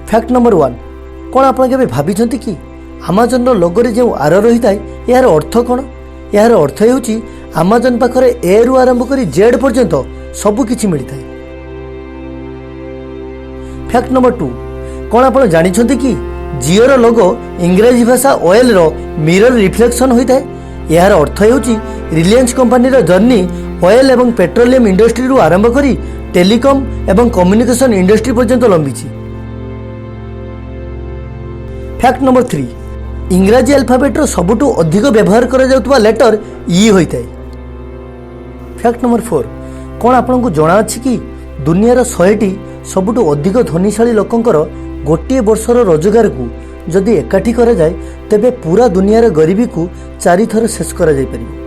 Fact number 1 कौन आप भाई कि आमाजन लोगोरे जो आर रही है यार अर्थ कौन? यार अर्थ होउची आमाजन पाखरे ए रु आरंभ कर जेड पर्यंत सबकि मिलता है। फैक्ट नंबर 2 कौन आप जानी कि जिओर लोगो इंग्रजी भाषा ऑयल रो मिरर रिफ्लेक्शन होता है। यार अर्थ होउची रिलायंस कंपनी जर्नी ऑयल एवं पेट्रोलियम इंडस्ट्री रु आरंभ करी टेलीकॉम एवं कम्युनिकेशन इंडस्ट्री पर्यंत लंबी। फैक्ट नंबर 3 इंग्राजी अल्फाबेट सबुठु अधिक व्यवहार करा जाउतबा लेटर ई होता है। फैक्ट नंबर 4 कौन आपको जना अछि कि दुनियार 100टी सबुठु अधिक धनीशाली लोकंकर गोटे वर्षर रोजगार को जदि एकाठी करा जाए तेबे पूरा दुनियार गरीबी को 4 थर शेष करा जाय परिबो।